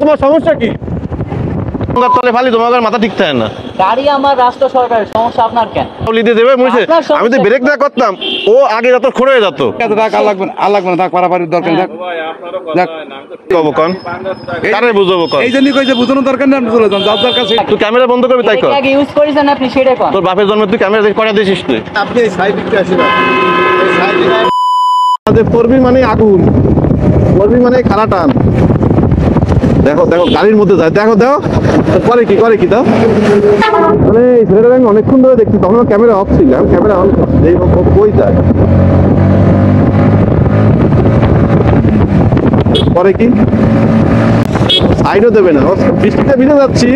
তোমার সমস্যা কি? তলে ফালি তোমার মাথা ঠিক থাকে না। গাড়ি আমার রাষ্ট্র সরকারের, সমস্যা আপনার কেন? দেবে আমি তো ব্রেক না করতাম, ও আগে যত খড়ে যেত। লাগবে না, থাক পারাপারির দরকার নেই। কারে বুঝাবো? এই জন্যই কইছে বুঝানোর দরকার নেই, আপনি চলে যান, যার দরকার সেই। তুই ক্যামেরা বন্ধ করবি তাই কর। আগে ইউজ করেছেন আপনি, সেটা কোন? তোর বাপের জন্মে তুই ক্যামেরা কটা দিয়েছিস তুই? আপনি এই সাইড দিকে আসেন। পড়বি মানে আগুন, পড়বি মানে খালা টান। দেখো দেখো গাড়ির মধ্যে যায়, দেখো দেখো করে কি দাও। মানে এই ছেলেটাকে আমি অনেকক্ষণ ধরে দেখছি, তখন ক্যামেরা অফ ছিল, ক্যামেরা অন কই যায় করে কি, সাইডও দেবে না। ও বৃষ্টিতে ভিজে যাচ্ছি,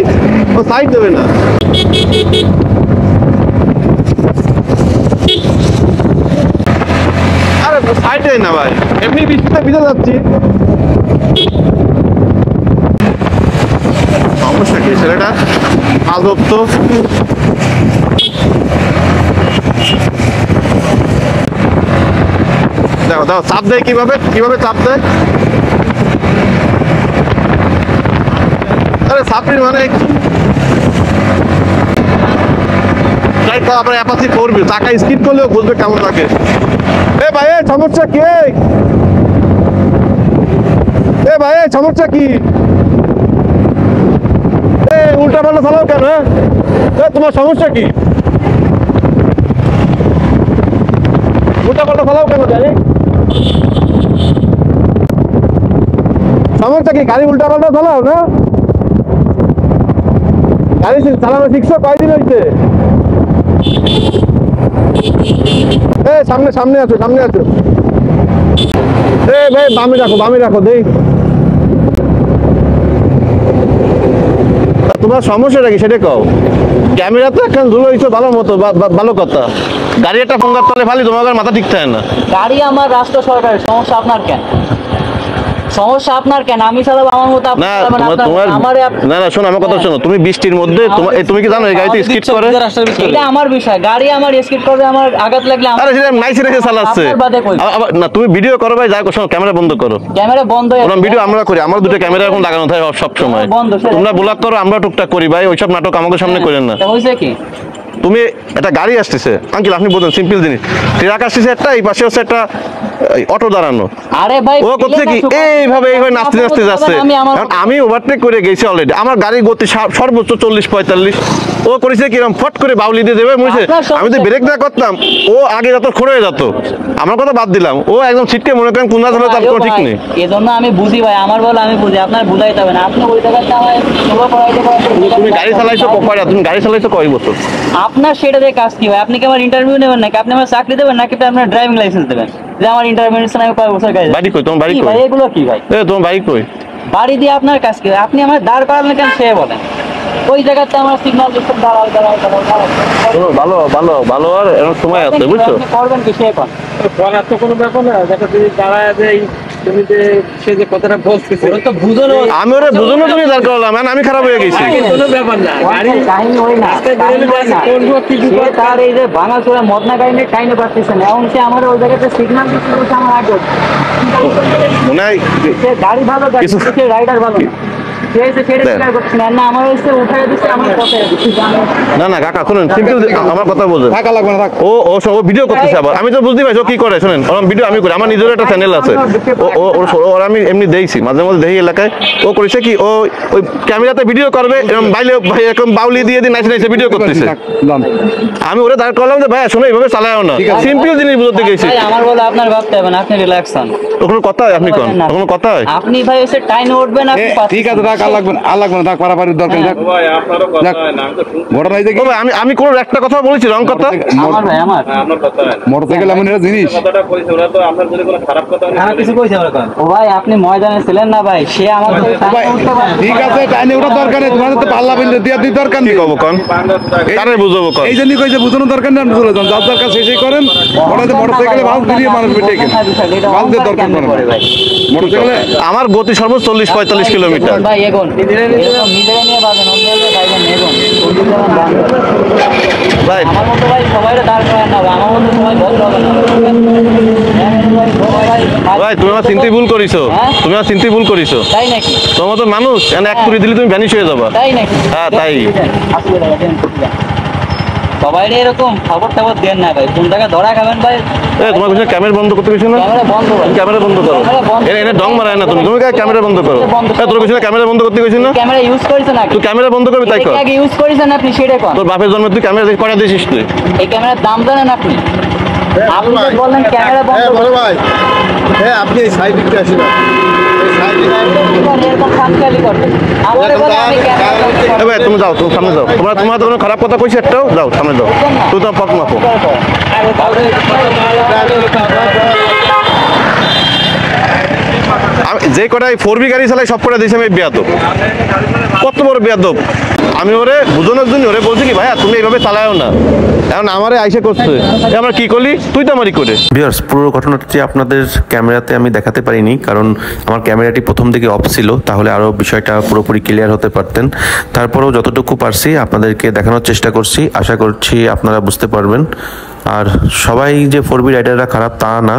ও সাইড দেবে না। আরে সাইড দেয় না ভাই, এমনি বৃষ্টিতে ভিজে যাচ্ছি। সমস্যা কি ছেলেটা? আজব তো। দেখো দেখো চাপ দেয় কিভাবে চাপ দেয়। আরে চাপড়ি মানে আপনার অ্যাপাসি করবে, চাকা স্কিপ করলেও বুঝবে কেমন লাগে। এ ভাই সমস্যা কি? এ ভাই সমস্যা কি? উল্টা পাল্টা চালাও কেন? তোমার সমস্যা কি? উল্টা পাল্টা চালাও কেন গাড়ি? সমস্যা কি? গাড়ি উল্টা পাল্টা চালাও না? গাড়ি চালানো শিখছো কয়দিন হয়েছে? সামনে আছো। ভাই বামে রাখো দেই। তোমার সমস্যাটা কি সেটা কও। ক্যামেরা তো এখন ধুলো হয়েছে ভালো মতো, ভালো কথা। গাড়ি একটা ফোঙ্গার তলে ফালি তোমার মাথা ঠিক থাকে না। গাড়ি আমার রাষ্ট্র সরকারের, সমস্যা আপনার কেন? আমি চালাবো আমার মতো। না শোনো আমার কথা শোনো। তুমি বৃষ্টির মধ্যে তুমি কি জানো এই গাড়িতে স্কিড করে? এটা আমার বিষয়, গাড়ি আমার স্কিড করবে, আমার আঘাত লাগলে আরে সেটা নাইসে রেখে চালাচ্ছে। না তুমি ভিডিও করো ভাই, যাই শোনো ক্যামেরা বন্ধ করো। ক্যামেরা বন্ধ ওরকম ভিডিও আমরা করি, আমার দুটো ক্যামেরা এখন লাগানো থাকে সব সময়। তোমরা ব্লগ করো, আমরা টুকটাক করি ভাই, ওইসব নাটক আমাদের সামনে করেন না। হয়েছে কি? তুমি একটা গাড়ি আসতেছে আঙ্কেল, আপনি বলুন সিম্পল জিনিস, ট্রাক আসতেছে একটা, এই পাশে হচ্ছে একটা অটো দাঁড়ানো। আরে ভাই ও করছে কি এইভাবে নাচতে যাচ্ছে। আমি ওভারটেক করে গেছি অলরেডি, আমার গাড়ির গতি সর্বোচ্চ 40-45। ও করেছে কিরকম ফট করে বাউলি দিয়ে দেবে বুঝছে। আমি তো ব্রেক না করতাম, ও আগে যত খড়ে যেত। আমার কথা বাদ দিলাম, ও একদম ছিটকে মনে করেন কোন ধরনের, তার কোনো ঠিক নেই। এজন্য আমি বুঝি ভাই, আমার বল আমি বুঝি, আপনার বুঝাইতে হবে না। আপনি ওই জায়গাটা আমায় সোলো করাইতে পারেন। তুমি গাড়ি চালাইছো কয়টা? তুমি গাড়ি চালাইছো কয় বছর? আপনার সেটা দিয়ে কাজ কি ভাই? আপনি কি আমার ইন্টারভিউ নেবেন নাকি? আপনি আমার চাকরি দেবেন নাকি আপনার ড্রাইভিং লাইসেন্স দেবেন? যে আমার ইন্টারভিউ আমি কয় বছর গাড়ি। বাড়ি কই তোমার? বাড়ি কই? ভাই এগুলো কি ভাই? তোমার বাড়ি কই? বাড়ি দিয়ে আপনার কাজ কি? আপনি আমার দাঁড় করালেন কেন সে বলেন? ওই জায়গাতে আমার সিগন্যাল দিচ্ছেন, দাঁড়াও। ভালো আর এরকম সময় আছে বুঝছো। করবেন কি সে কোন? বলার তো কোনো ব্যাপার না, দেখা যদি দাঁড়ায় যায় তুমি যে সে যে কথাটা বলতেছে তো বুঝলো। আমি ওরে বুঝানোর জন্য দাঁড় করালাম, আমি খারাপ হয়ে গেছি। কোনো ব্যাপার না, গাড়ি কাহিনী হয় না। তার এই যে ভাঙা চোরা মদনা গাড়ি নিয়ে কাহিনী পাচ্ছেন, এখন সে আমার ওই জায়গাতে সিগন্যাল দিচ্ছে আমার আগে। মনে হয় সে গাড়ি ভালো, সে রাইডার ভালো না কাকা শুনুন, সিম্পল আমার কথা বলছেন। ও সব ভিডিও করতেছে আবার, আমি তো বুঝতে পারছি ও কি করে। শুনেন ওরকম ভিডিও আমি করি, আমার নিজের একটা চ্যানেল আছে। ওর আমি এমনি দেখছি, মাঝে মাঝে দেখি এলাকায়। ও করেছে কি, ও ওই ক্যামেরাতে ভিডিও করবে, এরকম বাইলে এরকম বাউলি দিয়ে নাইসে ভিডিও করতেছে। আমি ওরে দাঁড় করলাম যে ভাইয়া শোনো এইভাবে চালাও না, সিম্পল জিনিস বুঝতে গেছি। আমার বলে আপনার ভাবতে হবে না, আপনি রিল্যাক্স হন। কোনো কথা হয় আপনি কোন কোনো কথা হয়? আপনি ভাই এসে টাইম উঠবেন, আপনি ঠিক আছে, লাগবে না, থাক পারাপারির দরকার নেই। আমি কোন একটা কথা বলেছি রং কথা? মোটরসাইকেল এমন একটা জিনিস। ও ভাই আপনি ময়দানে ছিলেন না ভাই, সে আমার ঠিক আছে, টাইনে ওঠার দরকার নেই, তোমার তো পাল্লা বিল দিয়ে দরকার নেই। কব কোন কারে বুঝাবো কোন? এই জন্যই কইছে বুঝানোর দরকার নেই, আপনি চলে যান, যার দরকার শেষই করেন। ওটাতে মোটরসাইকেলে ভাঁজ দিয়ে মানুষ বেটে ভাঁজ দিয়ে দরকার পড়ে। মোটরসাইকেলে আমার গতি সর্বোচ্চ 40-45 কিলোমিটার। নেগুন এরকম নিজেরা নিয়ে পাবেন অন্য পাইবেন নেগুন কোনটি যেমন দাম ভাই আমার মতো ভাই সবাই দাঁড় করেন না ভাই, আমার মতো সবাই বলতে হবে না ভাই তুমি আমার চিন্তাই ভুল করিছো, হ্যাঁ? তুমি আমার চিন্তাই ভুল করিছো। তাই নাকি? তোমার মতো মানুষ এক তুড়ি দিলে তুমি ভ্যানিশ হয়ে যাবা। তাই নাকি? হ্যাঁ, তাই। আসলে টাকা দেন সবাই এরকম খবর টবর দেন না ভাই, কোন জায়গায় ধরা খাবেন ভাই। তোমার কিছু ক্যামেরা বন্ধ করতে গেছো না? ক্যামেরা বন্ধ ভাই, ক্যামেরা বন্ধ করো। ক্যামেরা বন্ধ। এনে ডং মারায় না তুমি, তুমি ক্যামেরা বন্ধ করো। তোর কিছু ক্যামেরা বন্ধ করতে গেছিস না? ক্যামেরা ইউজ করেছেন নাকি? তুই ক্যামেরা বন্ধ করবি তাই কর। আগে ইউজ করেছেন আপনি সেটা কোন? তোর বাপের জন্মে তুই ক্যামেরা কটা দিয়েছিস তুই? এই ক্যামেরার দাম জানেন আপনি? আপনি তো বললেন ক্যামেরা বন্ধ বড় ভাই হ্যাঁ আপনি এই সাইড দিকটা আসেন এরকম ফাঁকালি করবেন। আমারে বলে আমি ক্যামেরা বন্ধ করব। ভাই তুমি যাও, তুমি সামনে যাও। তোমার তো কোনো খারাপ কথা কইছি একটাও, যাও সামনে যাও। তুই তো পক মাপো। আমি যে কটাই 4B গাড়ি চালাই সব কটা দিয়েছি আমি বেয়াদব। কত বড় বেয়াদব! আমি ওরে বুঝানোর জন্য ওরে বলছি কি ভাইয়া তুমি এইভাবে চালাও না, এখন আমারে আইসে করছে আমরা কি করলি, তুই তো আমারই করে। ভিউয়ার্স, পুরো ঘটনাটি আপনাদের ক্যামেরাতে আমি দেখাতে পারিনি, কারণ আমার ক্যামেরাটি প্রথম দিকে অফ ছিল, তাহলে আরও বিষয়টা পুরোপুরি ক্লিয়ার হতে পারতেন। তারপরেও যতটুকু পারছি আপনাদেরকে দেখানোর চেষ্টা করছি, আশা করছি আপনারা বুঝতে পারবেন। আর সবাই যে 4B রাইডাররা খারাপ তা না,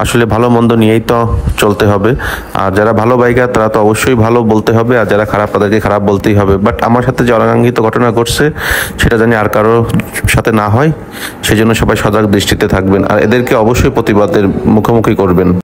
আসলে ভালো মন্দ নিয়েই তো চলতে হবে। আর যারা ভালো বাইকার তারা তো অবশ্যই ভালো বলতে হবে, আর যারা খারাপ তাদেরকে খারাপ বলতেই হবে। বাট আমার সাথে যে অনাকাঙ্ক্ষিত ঘটনা ঘটছে সেটা জানি আর কারো সাথে না হয়, সেজন্য সবাই সজাগ দৃষ্টিতে থাকবেন আর এদেরকে অবশ্যই প্রতিবাদের মুখোমুখি করবেন।